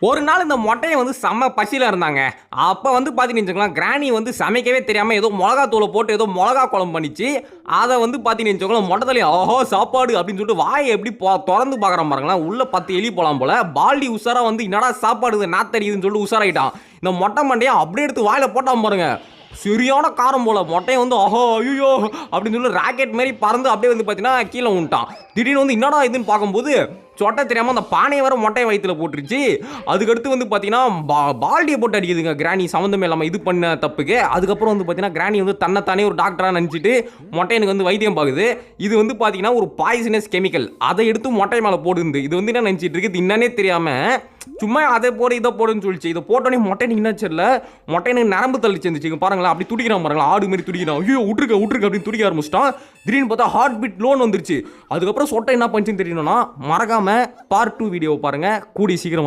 ஒரு நாள் இந்த மொட்டையை வந்து செம்ம பசியில் இருந்தாங்க. அப்போ வந்து பார்த்தீங்கன்னு வச்சுக்கோங்களேன், கிராணி வந்து சமைக்கவே தெரியாமல் ஏதோ மிளகாத்தூளை போட்டு ஏதோ மிளகா குழம்பு பண்ணிச்சு. அதை வந்து பார்த்தீங்கன்னு வச்சுக்கோங்களேன், மொட்டை தலையை ஆஹோ சாப்பாடு அப்படின்னு சொல்லிட்டு வாயை எப்படி திறந்து பார்க்குறான் பாருங்களேன். உள்ள 10 எலி போலாம் போல. பால்டி உஷாரா வந்து என்னடா சாப்பாடு நாத்தடிக்குதுன்னு சொல்லிட்டு உஷாராயிட்டான். இந்த மொட்டை மண்டையை அப்படியே எடுத்து வாயில போட்டான் பாருங்க. சரியான காரம் போல. மொட்டையை வந்து ஆஹோ ஐயோ அப்படின்னு சொல்லி ராக்கெட் மாதிரி பறந்து அப்படியே வந்து பார்த்தீங்கன்னா கீழே விட்டான். திடீர்னு வந்து என்னடா இதுன்னு பார்க்கும்போது சொட்டை தெரியாமல் அந்த பானையை வர மொட்டையை வயிற்றுல போட்டுருச்சு. அதுக்கடுத்து வந்து பார்த்தீங்கன்னா பால்டியை போட்டு அடிக்குதுங்க கிராணி சம்மந்தமே இல்லாமல் இது பண்ண தப்புக்கு. அதுக்கப்புறம் வந்து பார்த்தீங்கன்னா கிராணி வந்து தன்னைத்தானே ஒரு டாக்டராக நினச்சிட்டு மொட்டையனுக்கு வந்து வைத்தியம் பார்க்குது. இது வந்து பார்த்தீங்கன்னா ஒரு பாய்சனஸ் கெமிக்கல். அதை எடுத்து மொட்டை மேலே போடுது. இது வந்து என்ன நினச்சிட்டு இருக்குது, இது என்னன்னே தெரியாமல் சும்மா அதை போடு இதை போடுன்னு சொல்லிச்சு. இதை போட்டோன்னே மொட்டைனுக்கு என்ன தெரியல, மொட்டைனுக்கு நரம்பு தள்ளிச்சு இருந்துச்சு பாருங்களேன். அப்படி துடிக்கிறான் பாருங்களா, ஆடு மாதிரி துடிக்கிறான். ஐயோ விட்டுருக்க அப்படின்னு துடிக்க ஆரம்பிச்சிட்டான். திடீர்னு பார்த்தா ஹார்ட் பீட் லோன் வந்துருச்சு. அதுக்கப்புறம் சொட்டை என்ன பண்ணிச்சுன்னு தெரியணும்னா மறக்காம பார்ட் 2 வீடியோவை பாருங்க, கூடி சீக்கிரம் வந்து